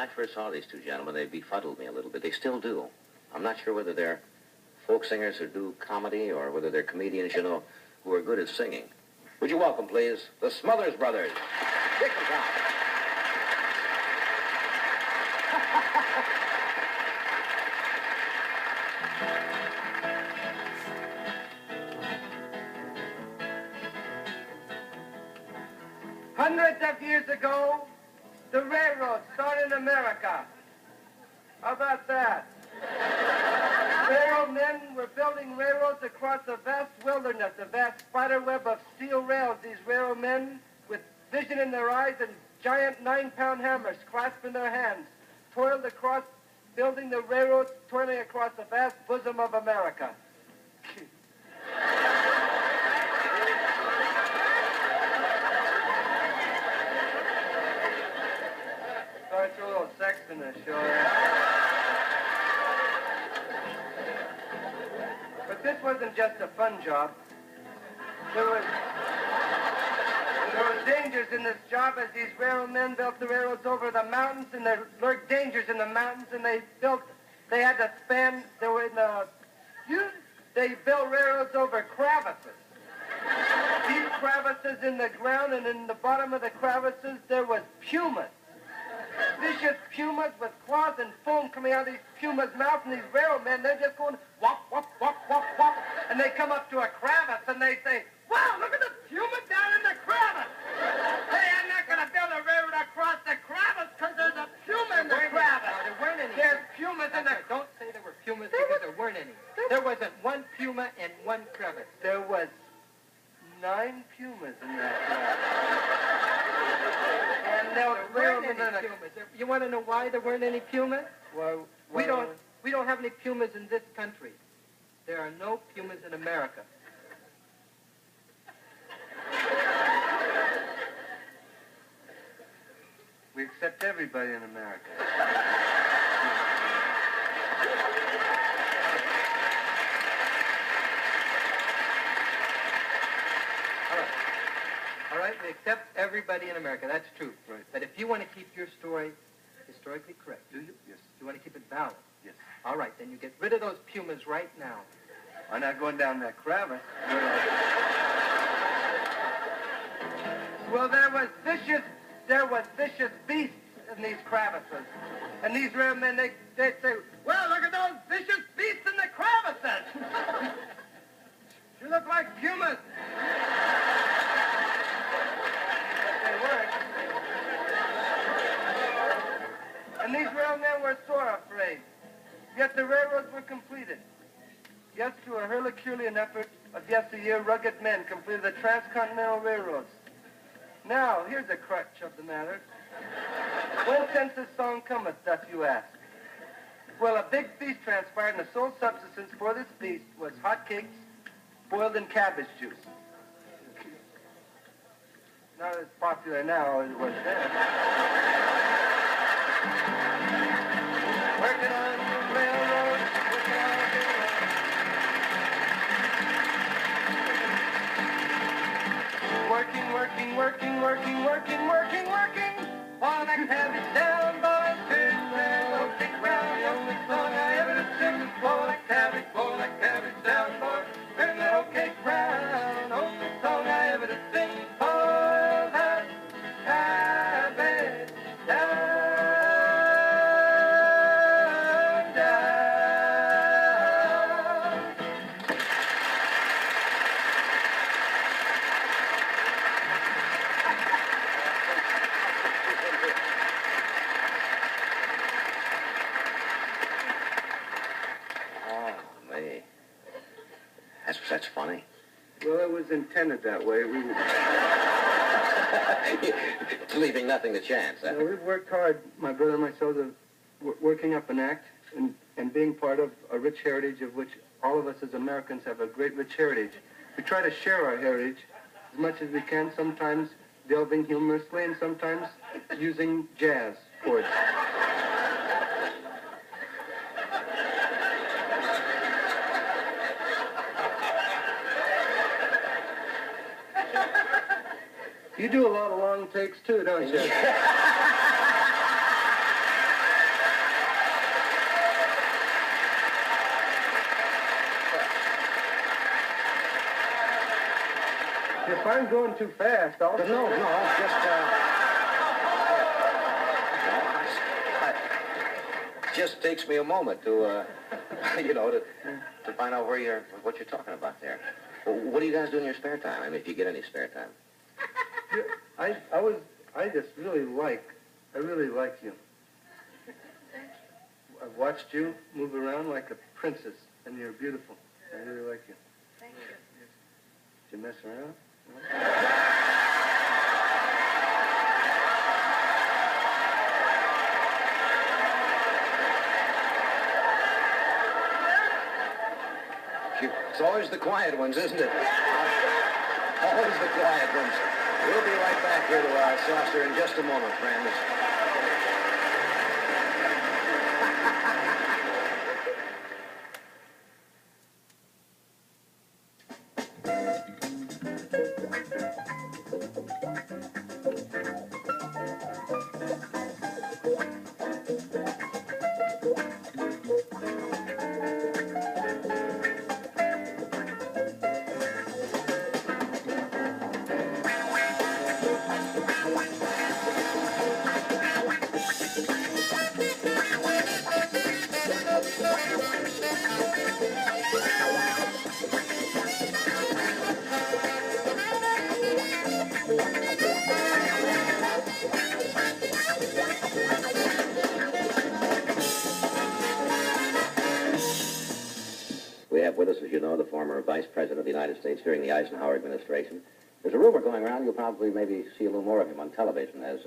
I first saw these two gentlemen, they befuddled me a little bit. They still do. I'm not sure whether they're folk singers who do comedy or whether they're comedians, you know, who are good at singing. Would you welcome, please, the Smothers Brothers. Kick them out. Hundreds of years ago, the railroad started in America. How about that? Railroad men were building railroads across a vast wilderness, a vast spider web of steel rails. These railroad men, with vision in their eyes and giant 9-pound hammers clasped in their hands, toiled across, building the railroads, toiling across the vast bosom of America. Sorry, threw a little sex in this show. But this wasn't just a fun job. There were dangers in this job as these railroad men built the railroads over the mountains, and there lurked dangers in the mountains, and they had to span, they built railroads over crevices. Deep crevices in the ground, and in the bottom of the crevices there was pumas. Vicious pumas with claws and foam coming out of these pumas' mouths, and these railroad men, they're just going whop, whop, whop, whop, whop, and they come up to a crevice and they say, wow, look at the puma down in the crevice. Hey, I'm not going to build a railroad across the crevice because there's a puma in the crevice. No, there weren't any. There's pumas in the crevice. Don't say there were pumas because there weren't any. There wasn't one puma in one crevice. There was 9 pumas in that crevice. And there weren't any pumas. You want to know why there weren't any pumas? Well, we don't have any pumas in this country. There are no pumas in America. We accept everybody in America. All right, we accept everybody in America. That's true. Right. But if you want to keep your story historically correct, Do you? Yes. you want to keep it valid. Yes. All right, then you get rid of those pumas right now. I'm not going down that crevice. Well, there was vicious beasts in these crevices. And these railroad men, they'd say, well, look at those vicious beasts in the crevices. You look like pumas. But they weren't. And these railroad men were sore afraid. Yet the railroads were completed. Yes, through a Herculean effort of yesteryear, rugged men completed the transcontinental railroads. Now, here's the crutch of the matter. When since this song cometh, doth you ask? Well, a big feast transpired, and the sole subsistence for this feast was hot cakes boiled in cabbage juice. Not as popular now as it was then. Working on the railroad, working on the working. On that cabbage down, boys, turn round, don't kick round. The only song I ever sing is pull that cabbage down, boy, turn that old cake round. Only song I ever sing is pull that cabbage down. That's funny. Well, it was intended that way. Leaving nothing to chance, huh? We've worked hard, my brother and myself, working up an act and being part of a rich heritage of which all of us as Americans have a great rich heritage. We try to share our heritage as much as we can, sometimes delving humorously and sometimes using jazz chords. You do a lot of long takes too, don't you? if I'm going too fast, I'll... No, just, it just takes me a moment to, to find out what you're talking about there. Well, what do you guys do in your spare time? I mean, if you get any spare time. I really like you. I've watched you move around like a princess, and you're beautiful. I really like you. Thank you. Did you mess around? It's always the quiet ones, isn't it? Always the quiet ones. We'll be right back here to our saucer in just a moment, friends. We have with us, as you know, the former Vice President of the United States during the Eisenhower administration. There's a rumor going around, you'll probably maybe see a little more of him on television as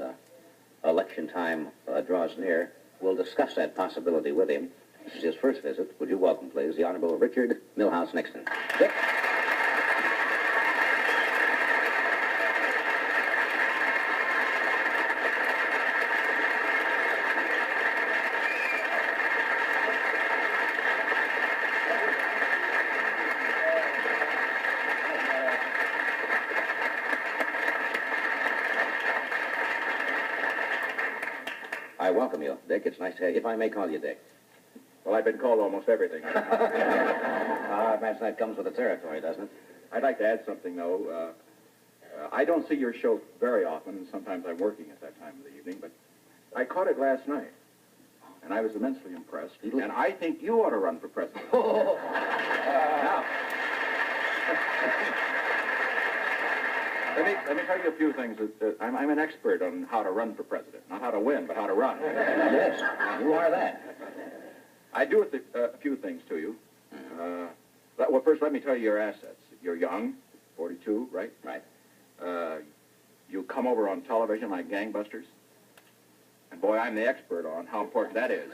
election time draws near. We'll discuss that possibility with him. This is his first visit. Would you welcome, please, the Honorable Richard Milhous Nixon. Dick? I welcome you, Dick. It's nice to have you. If I may call you Dick. Well, I've been called almost everything. I imagine that comes with the territory, doesn't it? I'd like to add something, though. I don't see your show very often, and sometimes I'm working at that time of the evening, but I caught it last night, and I was immensely impressed, and I think you ought to run for president. Now, let me tell you a few things. I'm an expert on how to run for president. Not how to win, but how to run. Yes, you are that. I do a few things to you. Well, first, let me tell you your assets. You're young, 42, right? Right. You come over on television like gangbusters. And boy, I'm the expert on how important that is.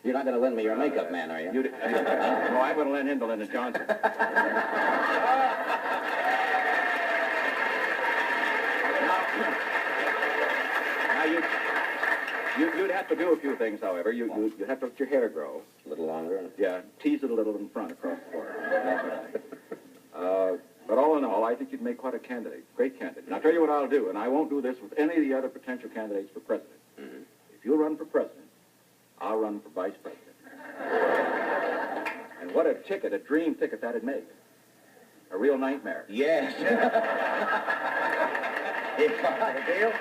You're not going to lend me your makeup man, are you? No, I'm going to lend him to Lyndon Johnson. Now, you'd have to do a few things, however. You'd have to let your hair grow. A little longer. Yeah, tease it a little in front across the floor. But all in all, I think you'd make quite a candidate, great candidate. And I'll tell you what I'll do, and I won't do this with any of the other potential candidates for president. Mm-hmm. If you run for president, I'll run for vice president. And what a ticket, a dream ticket that'd make. A real nightmare. Yes. A deal?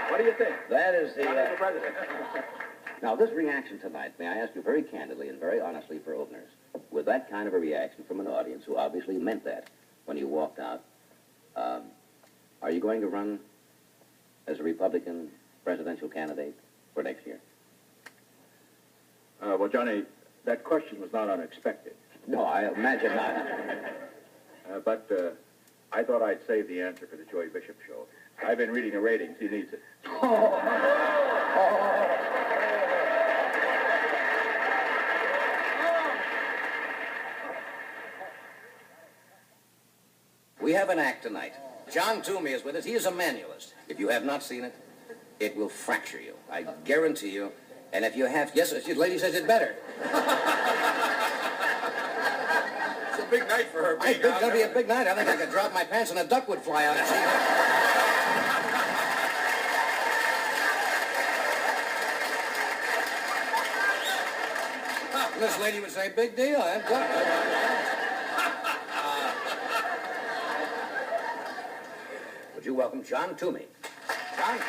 What do you think? That is the... Running for president. Now, this reaction tonight, may I ask you very candidly and very honestly for openers, with that kind of a reaction from an audience who obviously meant that when you walked out, are you going to run as a Republican presidential candidate for next year? Well, Johnny, that question was not unexpected. No, I imagine not. But I thought I'd save the answer for the Joey Bishop show. I've been reading the ratings. He needs it. We have an act tonight. John Toomey is with us. He is a manualist. If you have not seen it, it will fracture you. I guarantee you. And if you have... Yes, the lady says it better. It's a big night for her. It's going to be a big night. I think I could drop my pants and a duck would fly out and see her. This lady would say, big deal. I'm good. Would you welcome John Toomey? John?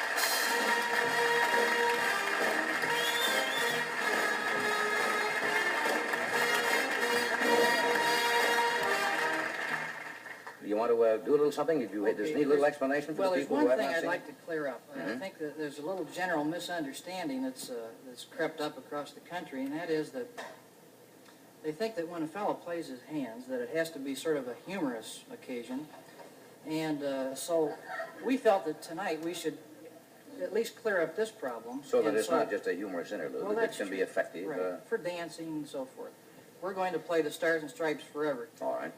You want to do a little something? Did you just need a little explanation for Well, the there's people one who have thing not I'd seen like it? to clear up. I think that there's a little general misunderstanding that's crept up across the country, and that is that they think that when a fellow plays his hands, that it has to be sort of a humorous occasion. And so we felt that tonight we should at least clear up this problem. So that And it's not just a humorous interlude, Well, that it that's can be true. effective. Right, for dancing and so forth. We're going to play the Stars and Stripes Forever. All right.